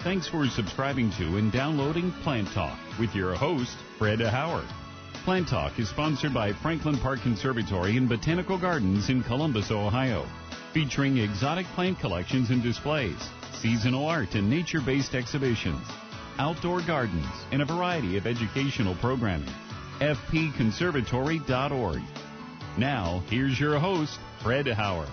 Thanks for subscribing to and downloading Plant Talk with your host, Fred Howard. Plant Talk is sponsored by Franklin Park Conservatory and Botanical Gardens in Columbus, Ohio, featuring exotic plant collections and displays, seasonal art and nature-based exhibitions, outdoor gardens, and a variety of educational programming. fpconservatory.org. Now, here's your host, Fred Howard.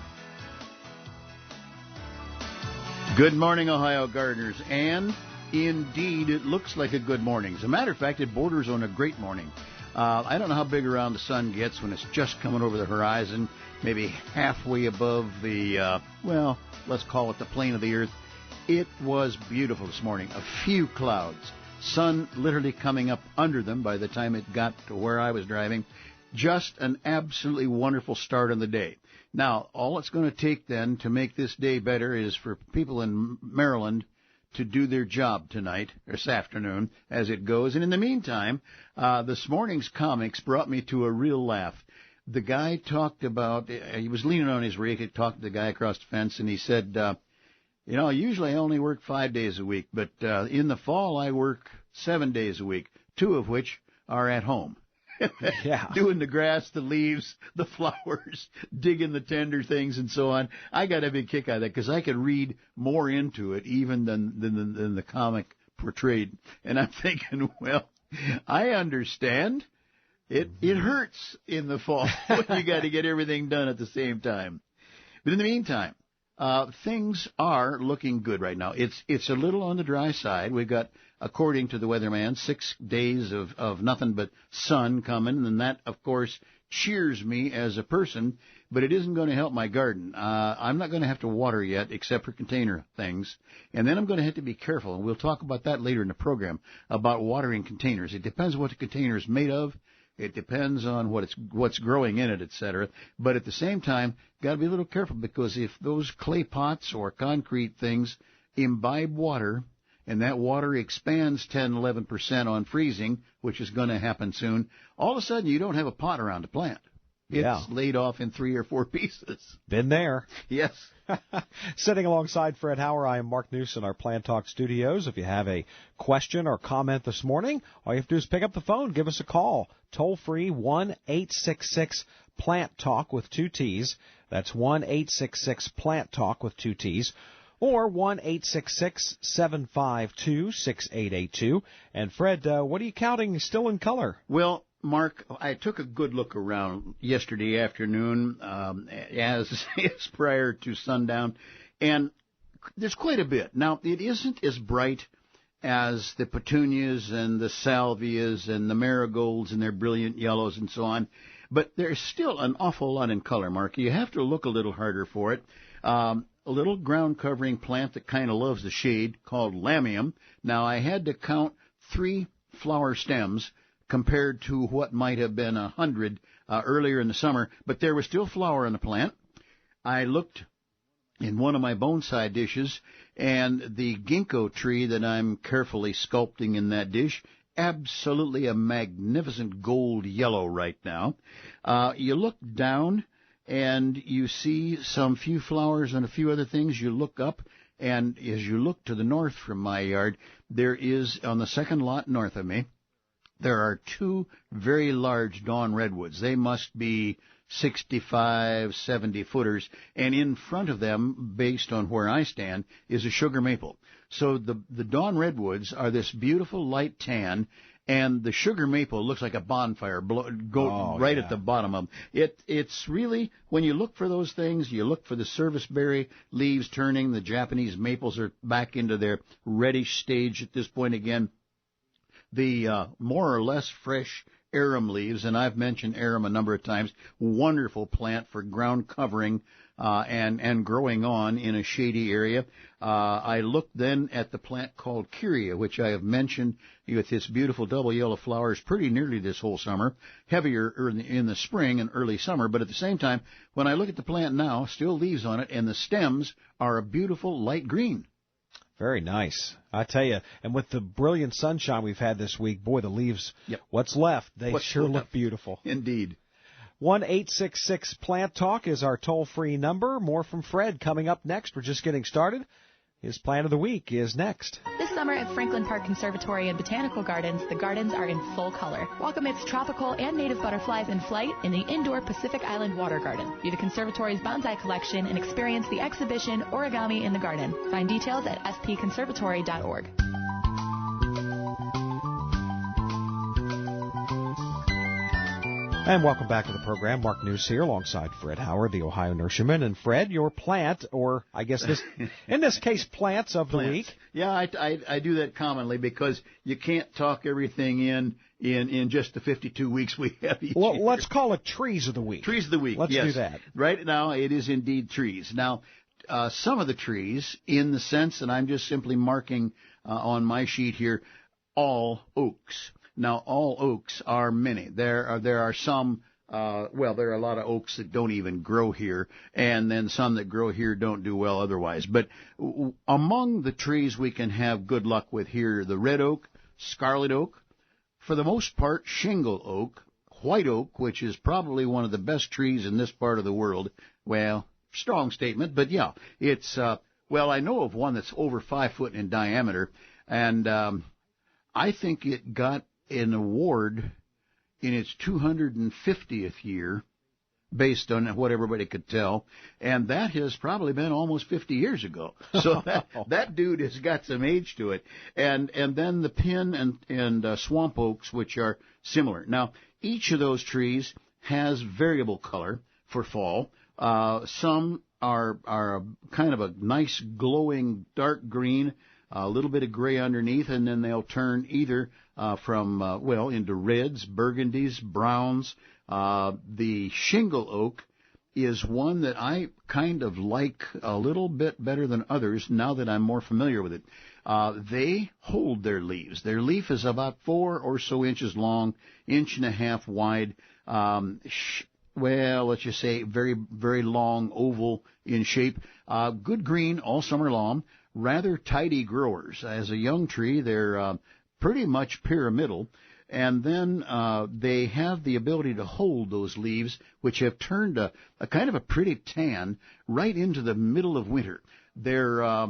Good morning, Ohio gardeners, and indeed, it looks like a good morning. As a matter of fact, it borders on a great morning. I don't know how big around the sun gets when it's just coming over the horizon, maybe halfway above the, let's call it the plane of the earth. It was beautiful this morning. A few clouds, sun literally coming up under them by the time it got to where I was driving. Just an absolutely wonderful start on the day. Now, all it's going to take then to make this day better is for people in Maryland to do their job tonight, or this afternoon, as it goes. And in the meantime, this morning's comics brought me to a real laugh. The guy talked about, he was leaning on his rake, he talked to the guy across the fence, and he said, usually I only work 5 days a week, but in the fall I work 7 days a week, 2 of which are at home. Yeah. Doing the grass, the leaves, the flowers, digging the tender things, and so on. I got a big kick out of that because I could read more into it even than the comic portrayed. And I'm thinking, well, I understand. It hurts in the fall when you got to get everything done at the same time. But in the meantime, things are looking good right now. It's a little on the dry side. We've got, according to the weatherman, 6 days of nothing but sun coming, and that, of course, cheers me as a person, but it isn't going to help my garden. I'm not going to have to water yet, except for container things, and then I'm going to have to be careful, and we'll talk about that later in the program, about watering containers. It depends what the container is made of. It depends on what's growing in it, etc. But at the same time, got to be a little careful, because if those clay pots or concrete things imbibe water, and that water expands 10, 11% on freezing, which is going to happen soon, all of a sudden you don't have a pot around to plant. It's laid off in 3 or 4 pieces. Been there. Yes. Sitting alongside Fred Howard, I am Mark Neuse in our Plant Talk studios. If you have a question or comment this morning, all you have to do is pick up the phone, give us a call. Toll free, 1-866-PLANT-TALK with 2 T's. That's 1-866-PLANT-TALK with 2 T's. Or 1-866-752-6882. And Fred, what are you counting still in color? Well, Mark, I took a good look around yesterday afternoon, as prior to sundown, and there's quite a bit. Now, it isn't as bright as the petunias and the salvias and the marigolds and their brilliant yellows and so on, but there's still an awful lot in color, Mark. You have to look a little harder for it. A little ground-covering plant that kind of loves the shade called lamium. Now, I had to count 3 flower stems compared to what might have been 100 earlier in the summer, but there was still flower in the plant. I looked in one of my bonsai dishes, and the ginkgo tree that I'm carefully sculpting in that dish, absolutely a magnificent gold yellow right now. You look down, and you see some few flowers and a few other things. You look up, and as you look to the north from my yard, there is, on the second lot north of me, there are 2 very large dawn redwoods. They must be 65, 70 footers, and in front of them, based on where I stand, is a sugar maple. So the dawn redwoods are this beautiful light tan, and the sugar maple looks like a bonfire at the bottom of them. It's really, when you look for those things, you look for the serviceberry leaves turning. The Japanese maples are back into their reddish stage at this point again. The more or less fresh arum leaves, and I've mentioned arum a number of times, wonderful plant for ground covering and growing on in a shady area. I looked then at the plant called Kyria, which I have mentioned with its beautiful double yellow flowers pretty nearly this whole summer, heavier in the spring and early summer. But at the same time, when I look at the plant now, still leaves on it, and the stems are a beautiful light green. Very nice. I tell you, and with the brilliant sunshine we've had this week, boy, the leaves, what's left, they sure look beautiful. Indeed. 1-866-PLANT-TALK is our toll-free number. More from Fred coming up next. We're just getting started. His plant of the week is next. This summer at Franklin Park Conservatory and Botanical Gardens, the gardens are in full color. Welcome its tropical and native butterflies in flight in the indoor Pacific Island Water Garden. View the conservatory's bonsai collection and experience the exhibition Origami in the Garden. Find details at spconservatory.org. And welcome back to the program. Mark News here alongside Fred Howard, the Ohio nurseryman. And Fred, your plant, or I guess in this case, plants of the week. Yeah, I do that commonly because you can't talk everything in just the 52 weeks we have each year. Let's call it trees of the week. Trees of the week, Let's do that. Right now, it is indeed trees. Now, some of the trees, in the sense that I'm just simply marking on my sheet here, all oaks. Now, all oaks are many. There are some, there are a lot of oaks that don't even grow here, and then some that grow here don't do well otherwise. But among the trees we can have good luck with here, the red oak, scarlet oak, for the most part, shingle oak, white oak, which is probably one of the best trees in this part of the world. Well, strong statement, but yeah, it's, I know of one that's over 5 foot in diameter, and I think it got an award in its 250th year, based on what everybody could tell, and that has probably been almost 50 years ago. So that dude has got some age to it. And then the pin and swamp oaks, which are similar. Now, each of those trees has variable color for fall. Some are kind of a nice glowing dark green, a little bit of gray underneath, and then they'll turn either into reds, burgundies, browns. The shingle oak is one that I kind of like a little bit better than others now that I'm more familiar with it. They hold their leaves. Their leaf is about 4 or so inches long, 1.5 inches wide. Let's just say very, very long, oval in shape. Good green all summer long. Rather tidy growers. As a young tree, they're pretty much pyramidal, and then they have the ability to hold those leaves, which have turned a kind of a pretty tan right into the middle of winter. They're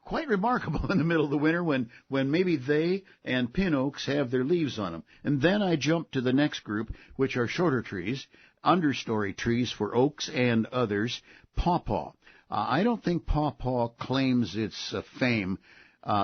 quite remarkable in the middle of the winter when maybe they and pin oaks have their leaves on them. And then I jump to the next group, which are shorter trees, understory trees for oaks and others, pawpaw. I don't think pawpaw claims its fame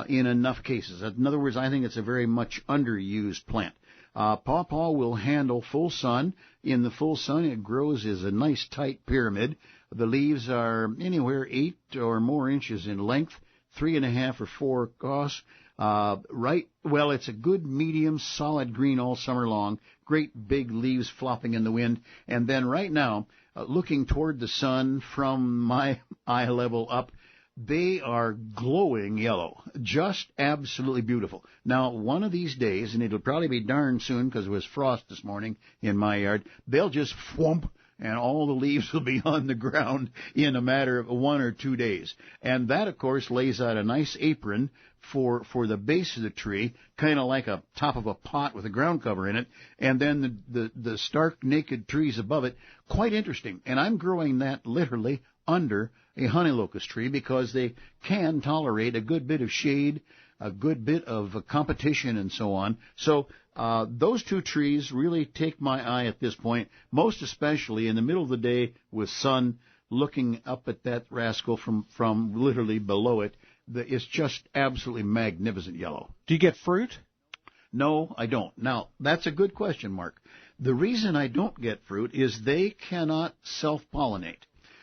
in enough cases. In other words, I think it's a very much underused plant. Pawpaw will handle full sun. In the full sun, it grows as a nice tight pyramid. The leaves are anywhere 8 or more inches in length, 3.5 or 4 across. It's a good medium, solid green all summer long. Great big leaves flopping in the wind. And then right now, looking toward the sun from my eye level up, they are glowing yellow, just absolutely beautiful. Now, one of these days, and it'll probably be darn soon because it was frost this morning in my yard, they'll just whoomp, and all the leaves will be on the ground in a matter of 1 or 2 days. And that, of course, lays out a nice apron for the base of the tree, kind of like a top of a pot with a ground cover in it, and then the stark naked trees above it. Quite interesting. And I'm growing that literally under a honey locust tree because they can tolerate a good bit of shade, a good bit of competition, and so on. So those two trees really take my eye at this point, most especially in the middle of the day with sun looking up at that rascal from literally below it. It's just absolutely magnificent yellow. Do you get fruit? No, I don't. Now, that's a good question, Mark. The reason I don't get fruit is they cannot self-pollinate.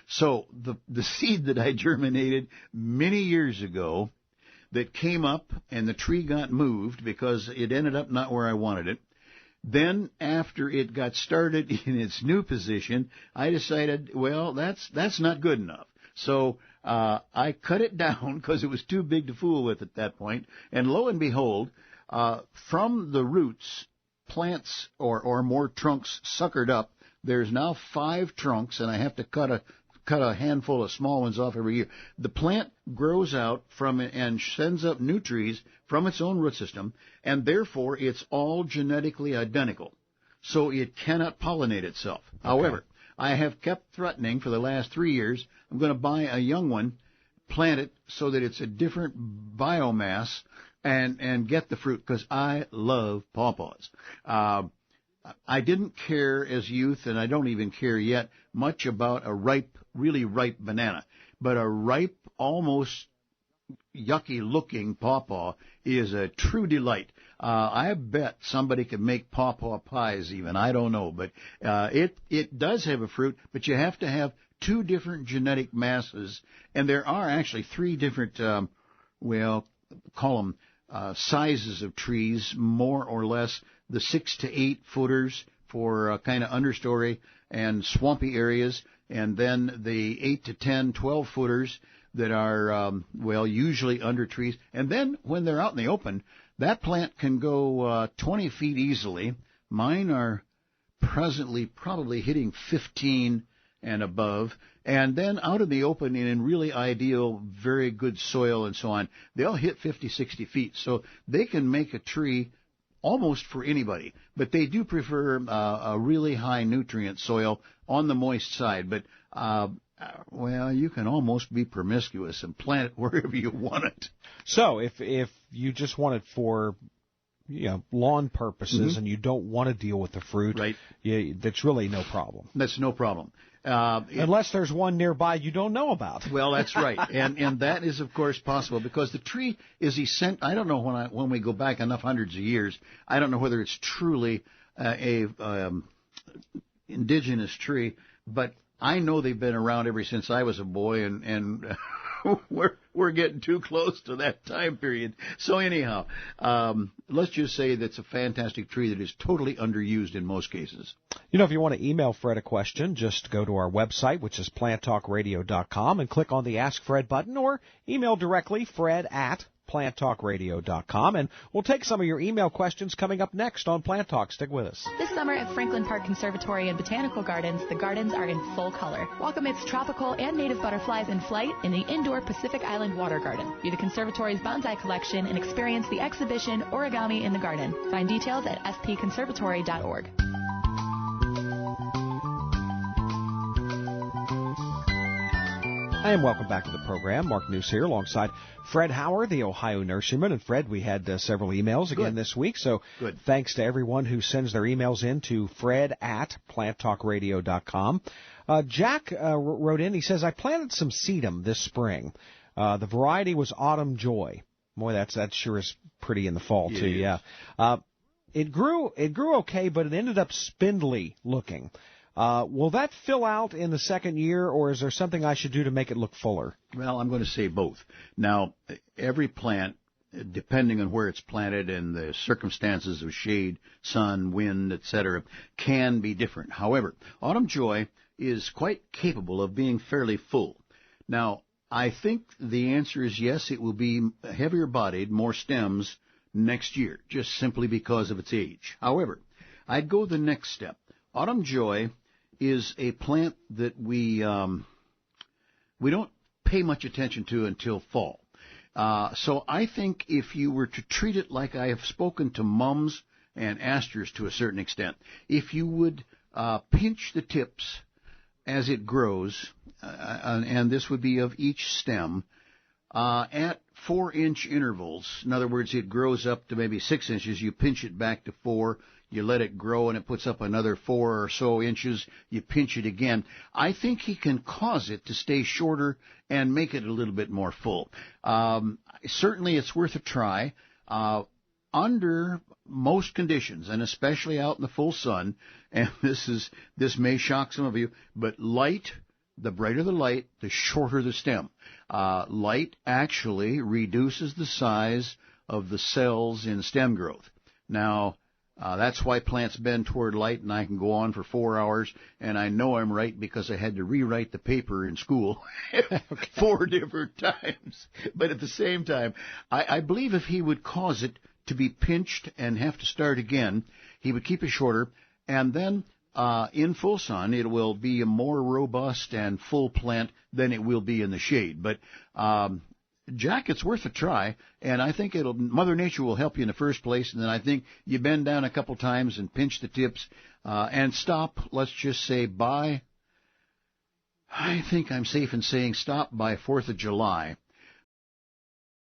So the seed that I germinated many years ago that came up and the tree got moved because it ended up not where I wanted it. Then after it got started in its new position, I decided, that's not good enough. So I cut it down because it was too big to fool with at that point. And lo and behold, from the roots, plants or more trunks suckered up. There's now 5 trunks, and I have to cut a handful of small ones off every year. The plant grows out from it and sends up new trees from its own root system, and therefore it's all genetically identical. So it cannot pollinate itself. Okay. However, I have kept threatening for the last 3 years, I'm going to buy a young one, plant it so that it's a different biomass and get the fruit, because I love pawpaws. I didn't care as youth, and I don't even care yet, much about a really ripe banana. But a ripe, almost yucky-looking pawpaw is a true delight. I bet somebody could make pawpaw pies even. I don't know. But it does have a fruit, but you have to have two different genetic masses. And there are actually three different, call them sizes of trees, more or less. The 6 to 8 footers for kind of understory and swampy areas, and then the 8 to 10, 12 footers that are, usually under trees. And then when they're out in the open, that plant can go 20 feet easily. Mine are presently probably hitting 15 and above. And then out in the open and in really ideal, very good soil and so on, they'll hit 50, 60 feet. So they can make a tree almost for anybody, but they do prefer a really high nutrient soil on the moist side. But, you can almost be promiscuous and plant it wherever you want it. So if you just want it for lawn purposes and you don't want to deal with the fruit, right, that's really no problem. That's no problem. Unless there's one nearby you don't know about. Well, that's right, and that is of course possible, because the tree is essential. I don't know when we go back enough hundreds of years, I don't know whether it's truly a indigenous tree, but I know they've been around ever since I was a boy, and we're getting too close to that time period. So anyhow, let's just say that's a fantastic tree that is totally underused in most cases. If you want to email Fred a question, just go to our website, which is planttalkradio.com, and click on the Ask Fred button, or email directly fred@planttalkradio.com, and we'll take some of your email questions coming up next on Plant Talk. Stick with us. This summer at Franklin Park Conservatory and Botanical Gardens, the gardens are in full color. Walk amidst tropical and native butterflies in flight in the indoor Pacific Island Water Garden. View the conservatory's bonsai collection and experience the exhibition Origami in the Garden. Find details at fpconservatory.org. Hi, and welcome back to the program. Mark News here alongside Fred Howard, the Ohio nurseryman. And Fred, we had several emails again this week, so good. Thanks to everyone who sends their emails in to fred@planttalkradio.com. Jack wrote in, he says, I planted some sedum this spring. The variety was Autumn Joy. Boy, that sure is pretty in the fall, too, yeah. It grew okay, but it ended up spindly looking. Will that fill out in the second year, or is there something I should do to make it look fuller? Well, I'm going to say both. Now, every plant, depending on where it's planted and the circumstances of shade, sun, wind, etc., can be different. However, Autumn Joy is quite capable of being fairly full. Now, I think the answer is yes, it will be heavier bodied, more stems next year, just simply because of its age. However, I'd go the next step. Autumn Joy is a plant that we don't pay much attention to until fall. So I think if you were to treat it like I have spoken to mums and asters to a certain extent, if you would pinch the tips as it grows, and this would be of each stem, at 4-inch intervals. In other words, it grows up to maybe 6 inches. You pinch it back to 4. You let it grow, and it puts up another 4 or so inches. You pinch it again. I think he can cause it to stay shorter and make it a little bit more full. Certainly, it's worth a try. Under most conditions, and especially out in the full sun, and this may shock some of you, but light, the brighter the light, the shorter the stem. Light actually reduces the size of the cells in stem growth. Now, that's why plants bend toward light, and I can go on for 4 hours, and I know I'm right because I had to rewrite the paper in school 4 different times. But at the same time, I believe if he would cause it to be pinched and have to start again, he would keep it shorter, and then in full sun, it will be a more robust and full plant than it will be in the shade. But Jack, it's worth a try, and I think Mother Nature will help you in the first place, and then I think you bend down a couple times and pinch the tips, and stop, let's just say, by I think I'm safe in saying stop by 4th of July.